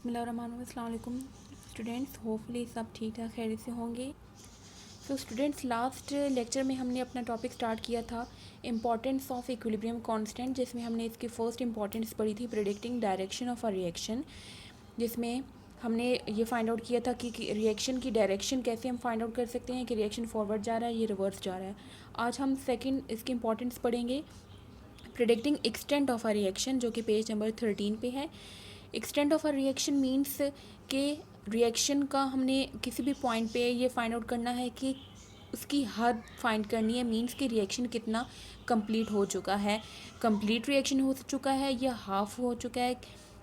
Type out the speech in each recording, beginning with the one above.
बिस्मिल्लाहिर्रहमानिर्रहीम। अस्सलाम वालेकुम स्टूडेंट्स, होपफुली सब ठीक ठाक खैरियत से होंगे। तो स्टूडेंट्स, लास्ट लेक्चर में हमने अपना टॉपिक स्टार्ट किया था इंपॉर्टेंस ऑफ इक्विलिब्रियम कांस्टेंट, जिसमें हमने इसकी फ़र्स्ट इंपॉर्टेंस पढ़ी थी predicting direction of a reaction, जिसमें हमने ये फाइंड आउट किया था कि रिएक्शन की डायरेक्शन कैसे हम फाइंड आउट कर सकते हैं कि रिएक्शन फॉरवर्ड जा रहा है, ये रिवर्स जा रहा है। आज हम सेकेंड इसकी इंपॉर्टेंस पढ़ेंगे predicting extent of a reaction, जो कि पेज नंबर 13 पे है। Extent of a reaction means के रिएक्शन का हमने किसी भी पॉइंट पे ये फाइंड आउट करना है कि उसकी हद फाइंड करनी है, मीन्स कि रिएक्शन कितना कंप्लीट हो चुका है, कंप्लीट रिएक्शन हो चुका है या हाफ हो चुका है।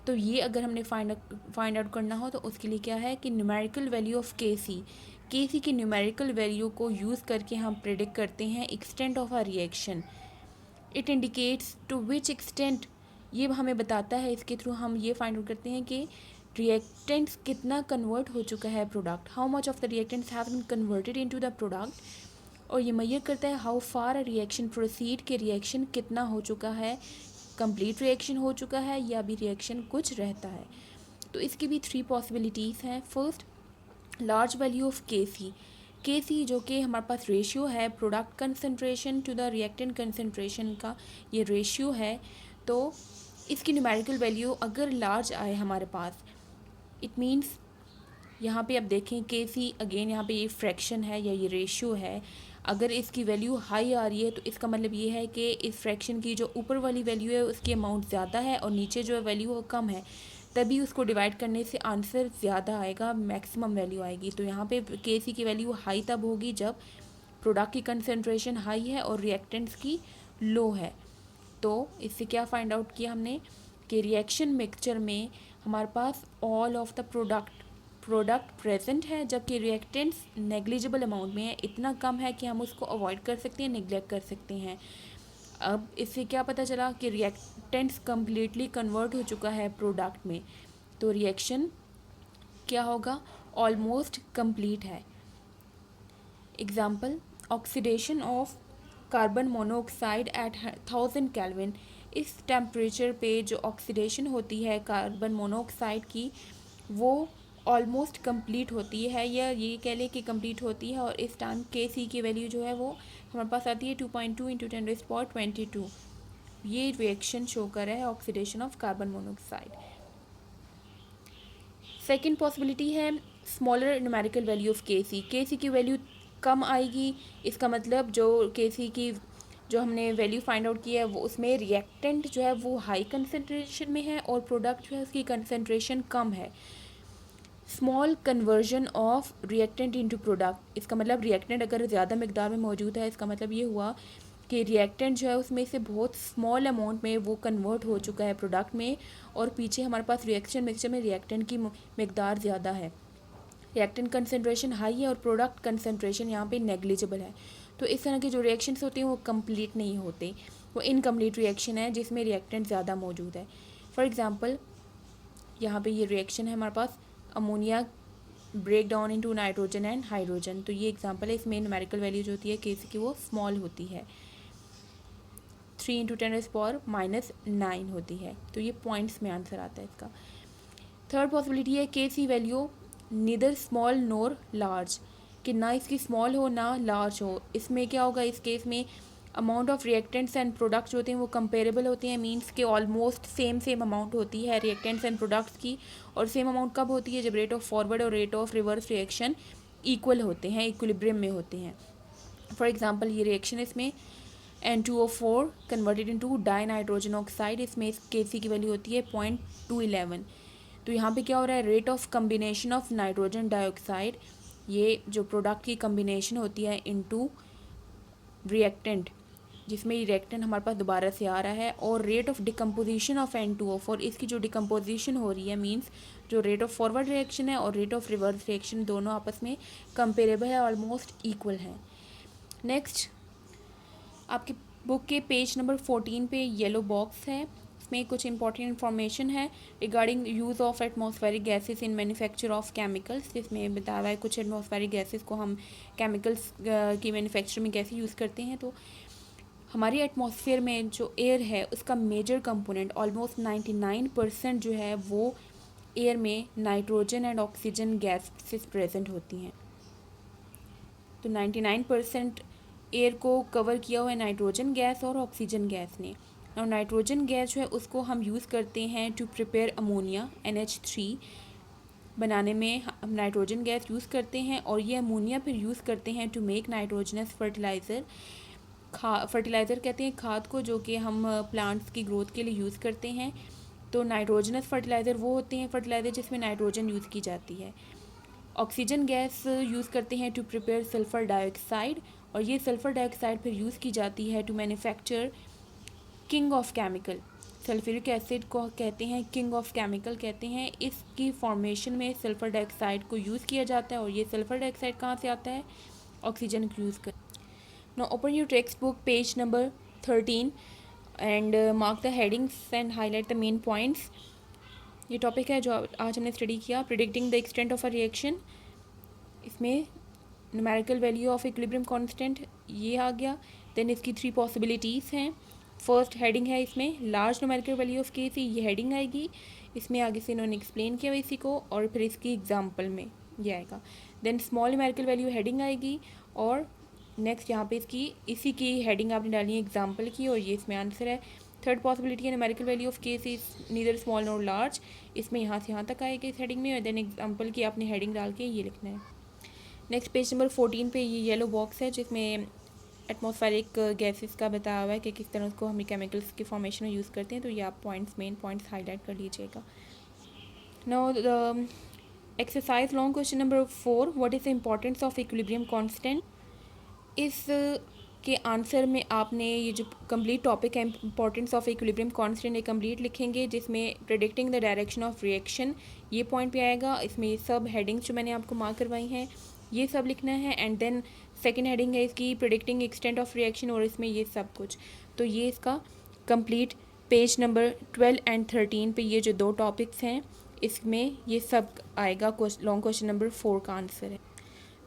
तो ये अगर हमने फाइंड आउट करना हो तो उसके लिए क्या है कि न्यूमेरिकल वैल्यू ऑफ के सी की न्यूमेरिकल वैल्यू को यूज़ करके हम प्रेडिक्ट करते हैं extent of a reaction. It indicates to which extent, ये हमें बताता है, इसके थ्रू हम ये फाइंड आउट करते हैं कि रिएक्टेंट्स कितना कन्वर्ट हो चुका है product, how much of the reactants have been converted into the product. और ये मेजर करता है how far a reaction proceed, के रिएक्शन कितना हो चुका है, कंप्लीट रिएक्शन हो चुका है या अभी रिएक्शन कुछ रहता है। तो इसकी भी 3 पॉसिबिलिटीज़ हैं। First, large value of K सी जो कि हमारे पास रेशियो है product concentration to the reactant concentration का, ये रेशियो है। तो इसकी न्यूमेरिकल वैल्यू अगर लार्ज आए हमारे पास, इट मीन्स यहाँ पे अब देखें के सी अगेन यहाँ पे ये फ्रैक्शन है या ये रेशियो है, अगर इसकी वैल्यू हाई आ रही है तो इसका मतलब ये है कि इस फ्रैक्शन की जो ऊपर वाली वैल्यू है उसकी अमाउंट ज़्यादा है और नीचे जो वैल्यू वो कम है, तभी उसको डिवाइड करने से आंसर ज़्यादा आएगा, मैक्सिमम वैल्यू आएगी। तो यहाँ पे के सी की वैल्यू हाई तब होगी जब प्रोडक्ट की कंसनट्रेशन हाई है और रिएक्टेंट्स की लो है। तो इससे क्या फाइंड आउट किया हमने कि रिएक्शन मिक्सचर में हमारे पास all of the product present है, जबकि रिएक्टेंट्स नेग्लिजिबल अमाउंट में है, इतना कम है कि हम उसको अवॉइड कर सकते हैं, निगलेक्ट कर सकते हैं। अब इससे क्या पता चला कि रिएक्टेंट्स कम्प्लीटली कन्वर्ट हो चुका है प्रोडक्ट में, तो रिएक्शन क्या होगा, ऑलमोस्ट कंप्लीट है। Example, oxidation of carbon monoxide at 1000 kelvin. इस टेम्परेचर पे जो ऑक्सीडेशन होती है कार्बन मोनोऑक्साइड की, वो ऑलमोस्ट कंप्लीट होती है, या ये कह लें कि कंप्लीट होती है। और इस टाइम के सी की वैल्यू जो है वो हमारे पास आती है 2.2 इंटू 10⁻22। ये रिएक्शन शो कर रहा है oxidation of carbon monoxide. Second possibility है smaller numerical value of K सी की वैल्यू कम आएगी, इसका मतलब जो के सी की जो हमने वैल्यू फाइंड आउट की है वो उसमें रिएक्टेंट जो है वो हाई कंसनट्रेशन में है और प्रोडक्ट जो है उसकी कंसनट्रेशन कम है। Small conversion of reactant into product, इसका मतलब रिएक्टेंट अगर ज़्यादा मकदार में मौजूद है, इसका मतलब ये हुआ कि रिएक्टेंट जो है उसमें से बहुत स्मॉल अमाउंट में वो कन्वर्ट हो चुका है प्रोडक्ट में, और पीछे हमारे पास रिएक्शन मिक्सचर में रिएक्टेंट की मकदार ज़्यादा है, रिएक्टेंट कंसनट्रेशन हाई है और प्रोडक्ट कंसनट्रेशन यहाँ पे नेग्लिजिबल है। तो इस तरह के जो रिएक्शंस होते हैं वो कंप्लीट नहीं होते, वो इनकम्प्लीट रिएक्शन है जिसमें रिएक्टेंट ज़्यादा मौजूद है। फॉर एग्ज़ाम्पल, यहाँ पे ये रिएक्शन है हमारे पास ammonia break down into nitrogen and hydrogen, तो ये एग्जांपल है, इसमें न्यूमेरिकल वैल्यू जो होती है के सी की वो स्मॉल होती है, 3 इंटू 10⁻⁹ होती है। तो ये पॉइंट्स में आंसर आता है इसका। थर्ड पॉसिबिलिटी है के सी वैल्यू नीदर स्मॉल नोर लार्ज, कि ना इसकी स्मॉल हो ना लार्ज हो। इसमें क्या होगा, इस केस में amount of reactants and products जो होते हैं वो कंपेरेबल होते हैं, मींस के ऑलमोस्ट सेम अमाउंट होती है रिएक्टेंट्स एंड प्रोडक्ट्स की। और सेम अमाउंट कब होती है, जब रेट ऑफ फॉरवर्ड और rate of reverse reaction equal होते हैं, इक्विलिब्रियम में होते हैं। फॉर एग्जांपल, ये रिएक्शन इसमें N2O4 converted into die nitrogen oxide, इसमें इस के की वैल्यू होती है 0.211। तो यहाँ पे क्या हो रहा है, rate of combination of nitrogen dioxide, ये जो प्रोडक्ट की कम्बिनेशन होती है इनटू रिएक्टेंट, जिसमें रिएक्टेंट हमारे पास दोबारा से आ रहा है, और rate of decomposition of N2O4, इसकी जो डिकम्पोजिशन हो रही है, मींस जो रेट ऑफ फॉरवर्ड रिएक्शन है और रेट ऑफ रिवर्स रिएक्शन दोनों आपस में कंपेरेबल है, ऑलमोस्ट इक्वल है। नेक्स्ट, आपकी बुक के पेज नंबर 14 पे येलो बॉक्स है, इसमें कुछ इंपॉर्टेंट इन्फॉर्मेशन है regarding use of atmospheric gases in manufacture of chemicals, जिसमें बताया हुआ है कुछ एटमॉस्फेरिक गैसेस को हम केमिकल्स की मैन्युफैक्चर में कैसे यूज़ करते हैं। तो हमारी एटमॉस्फेयर में जो एयर है उसका मेजर कंपोनेंट ऑलमोस्ट 99% जो है वो एयर में nitrogen and oxygen gases present होती हैं। तो 99% एयर को कवर किया हुआ है नाइट्रोजन गैस और ऑक्सीजन गैस ने। और नाइट्रोजन गैस जो है उसको हम यूज़ करते हैं टू प्रिपेयर अमोनिया NH3 बनाने में हम नाइट्रोजन गैस यूज़ करते हैं, और ये अमोनिया फिर यूज़ करते हैं to make nitrogenous fertiliser. Fertiliser कहते हैं खाद को, जो कि हम प्लांट्स की ग्रोथ के लिए यूज़ करते हैं। तो नाइट्रोजनस फर्टिलाइज़र वो होते हैं फर्टिलाइज़र जिसमें नाइट्रोजन यूज़ की जाती है। ऑक्सीजन गैस यूज़ करते हैं टू प्रिपेयर सल्फ़र डाइऑक्साइड, और ये सल्फ़र डाइऑक्साइड फिर यूज़ की जाती है to manufacture king of chemical. Sulphuric acid को कहते हैं किंग ऑफ केमिकल कहते हैं। इसकी फॉर्मेशन में सल्फ़र डाइऑक्साइड को यूज़ किया जाता है, और ये सल्फ़र डाइऑक्साइड कहाँ से आता है? ऑक्सीजन को यूज़ कर। Now open your text book page number 13 and mark the headings and highlight the main points. ये टॉपिक है जो आज हमने स्टडी किया, predicting the extent of a reaction. इसमें numerical value of equilibrium constant ये आ गया। देन इसकी 3 पॉसिबिलिटीज़ हैं। फर्स्ट हेडिंग है इसमें large numerical value of K सी, ये हेडिंग आएगी। इसमें आगे से इन्होंने एक्सप्लेन किया इसी को, और फिर इसकी एग्जाम्पल में ये आएगा। Then small numerical value heading आएगी, और नेक्स्ट यहाँ पे इसी की हेडिंग आपने डाली है एग्जाम्पल की, और ये इसमें आंसर है। थर्ड पॉसिबिलिटी है numerical value of K C neither small nor large, इसमें यहाँ से यहाँ तक आएगा इस हेडिंग में, और देन एग्जाम्पल की आपने हेडिंग डाल के ये लिखना है। नेक्स्ट पेज नंबर 14 पे ये येलो बॉक्स है जिसमें एटमॉस्फेरिक गैसेस का बताया हुआ है कि किस तरह उसको हम केमिकल्स के फॉर्मेशन में यूज़ करते हैं। तो ये आप मेन पॉइंट्स हाईलाइट कर लीजिएगा। Now exercise long question number 4, what is the importance of equilibrium constant. इस के आंसर में आपने ये जो कंप्लीट टॉपिक है इंपॉर्टेंस ऑफ इक्विलिब्रियम कांस्टेंट, ये कंप्लीट लिखेंगे, जिसमें predicting the direction of reaction ये पॉइंट पे आएगा। इसमें ये सब हेडिंग्स जो मैंने आपको मार्क करवाई हैं ये सब लिखना है। एंड देन सेकंड हेडिंग है इसकी प्रेडिक्टिंग एक्सटेंट ऑफ रिएक्शन, और इसमें ये सब कुछ। तो ये इसका कंप्लीट पेज नंबर 12 एंड 13 पे ये जो 2 टॉपिक्स हैं इसमें ये सब आएगा। लॉन्ग क्वेश्चन नंबर 4 का आंसर है।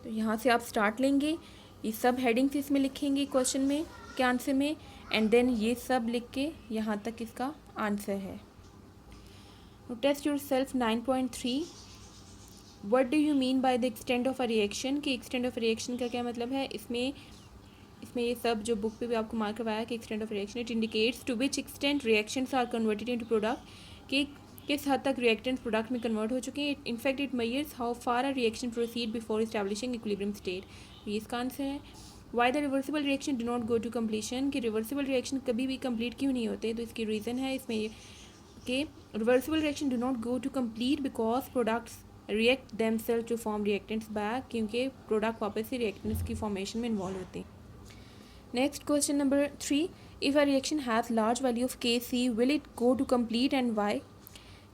तो यहाँ से आप स्टार्ट लेंगे, ये सब हेडिंग्स इसमें लिखेंगे क्वेश्चन में के आंसर में, एंड देन ये सब लिख के यहाँ तक इसका आंसर है। Test yourself 9.3, what do you mean by the extent of a reaction. कि एक्सटेंट ऑफ रिएक्शन का क्या मतलब है। इसमें ये सब जो बुक पे भी आपको मार्क करवाया कि extent of reaction, it indicates to which extent reactions are converted into product, कि किस हद तक रिएक्टेंट्स प्रोडक्ट में कन्वर्ट हो चुके हैं। In fact it measures how far a reaction proceed before establishing equilibrium state, ये इसका आंसर है। Why the reversible reaction do not go to completion, कि रिवर्सिबल रिएक्शन कभी भी कंप्लीट क्यों नहीं होते। तो इसकी रीज़न है इसमें कि reversible reaction do not go to complete because products react themselves to form reactants back, क्योंकि प्रोडक्ट वापस से रिएक्टेंट्स की फॉर्मेशन में इन्वॉल्व होते हैं। Next question number 3, if a reaction has large value of K C will it go to complete and why,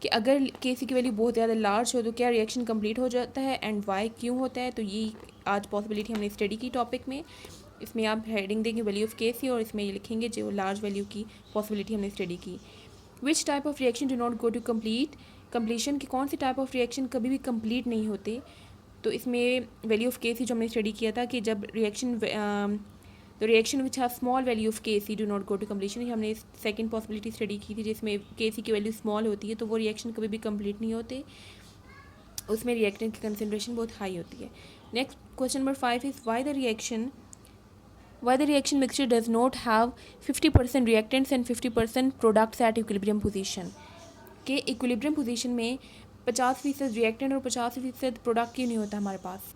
कि अगर के सी की वैल्यू बहुत ज़्यादा लार्ज हो तो क्या रिएक्शन कंप्लीट हो जाता है, एंड वाई क्यों होता है। तो ये आज पॉसिबिलिटी हमने स्टडी की टॉपिक में। इसमें आप हेडिंग देंगे वैल्यू ऑफ के सी, और इसमें ये लिखेंगे जो लार्ज वैल्यू की पॉसिबिलिटी हमने स्टडी की। Which type of reaction do not go to completion, की कौन सी टाइप ऑफ रिएक्शन कभी भी कंप्लीट नहीं होते। तो इसमें वैल्यू ऑफ के सी जो हमने स्टडी किया था कि जब the reaction which have small value of K C do not go to completion, हमने सेकंड पॉसिबिलिटी स्टडी की थी जिसमें के सी की वैल्यू स्मॉल होती है तो वो रिएक्शन कभी भी कंप्लीट नहीं होते, उसमें रिएक्टेंट की कंसनट्रेशन बहुत हाई होती है। Next question number 5 is why the reaction mixture does not have 50% reactants and 50% products at equilibrium position, के इक्विलिब्रियम पोजीशन में 50% रिएक्टेंट और 50% प्रोडक्ट क्यों नहीं होता हमारे पास।